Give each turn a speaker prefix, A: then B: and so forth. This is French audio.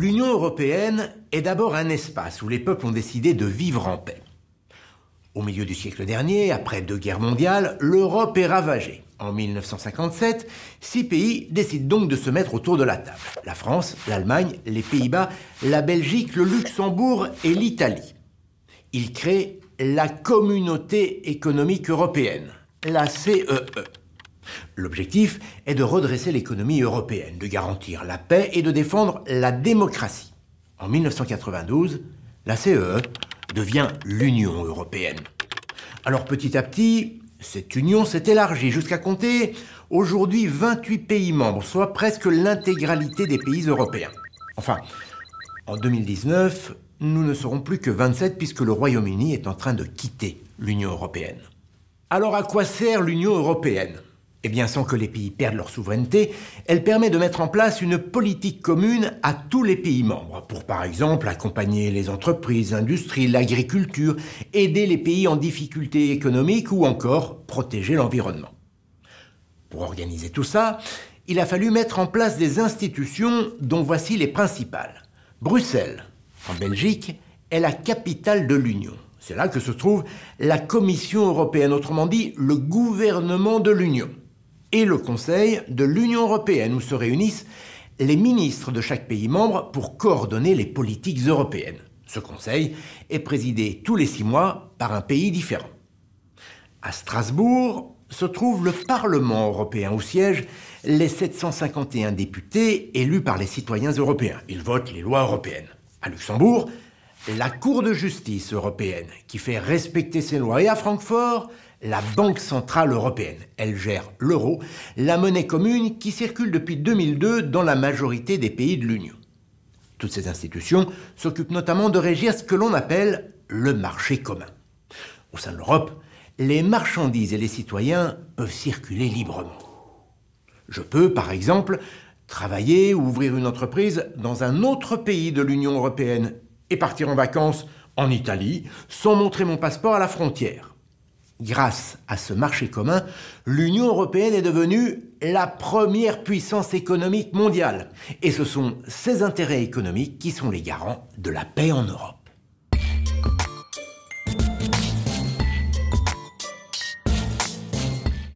A: L'Union européenne est d'abord un espace où les peuples ont décidé de vivre en paix. Au milieu du siècle dernier, après 2 guerres mondiales, l'Europe est ravagée. En 1957, 6 pays décident donc de se mettre autour de la table. La France, l'Allemagne, les Pays-Bas, la Belgique, le Luxembourg et l'Italie. Ils créent la Communauté économique européenne, la CEE. L'objectif est de redresser l'économie européenne, de garantir la paix et de défendre la démocratie. En 1992, la CEE devient l'Union européenne. Alors petit à petit, cette union s'est élargie jusqu'à compter aujourd'hui 28 pays membres, soit presque l'intégralité des pays européens. Enfin, en 2019, nous ne serons plus que 27 puisque le Royaume-Uni est en train de quitter l'Union européenne. Alors à quoi sert l'Union européenne ? Eh bien, sans que les pays perdent leur souveraineté, elle permet de mettre en place une politique commune à tous les pays membres pour, par exemple, accompagner les entreprises, l'industrie, l'agriculture, aider les pays en difficulté économique ou encore protéger l'environnement. Pour organiser tout ça, il a fallu mettre en place des institutions dont voici les principales. Bruxelles, en Belgique, est la capitale de l'Union. C'est là que se trouve la Commission européenne, autrement dit le gouvernement de l'Union. Et le Conseil de l'Union européenne, où se réunissent les ministres de chaque pays membre pour coordonner les politiques européennes. Ce Conseil est présidé tous les 6 mois par un pays différent. À Strasbourg se trouve le Parlement européen, où siègent les 751 députés élus par les citoyens européens. Ils votent les lois européennes. À Luxembourg, la Cour de justice européenne, qui fait respecter ses lois. Et à Francfort, la Banque centrale européenne. Elle gère l'euro, la monnaie commune qui circule depuis 2002 dans la majorité des pays de l'Union. Toutes ces institutions s'occupent notamment de régir ce que l'on appelle le marché commun. Au sein de l'Europe, les marchandises et les citoyens peuvent circuler librement. Je peux, par exemple, travailler ou ouvrir une entreprise dans un autre pays de l'Union européenne et partir en vacances en Italie sans montrer mon passeport à la frontière. Grâce à ce marché commun, l'Union européenne est devenue la première puissance économique mondiale. Et ce sont ses intérêts économiques qui sont les garants de la paix en Europe.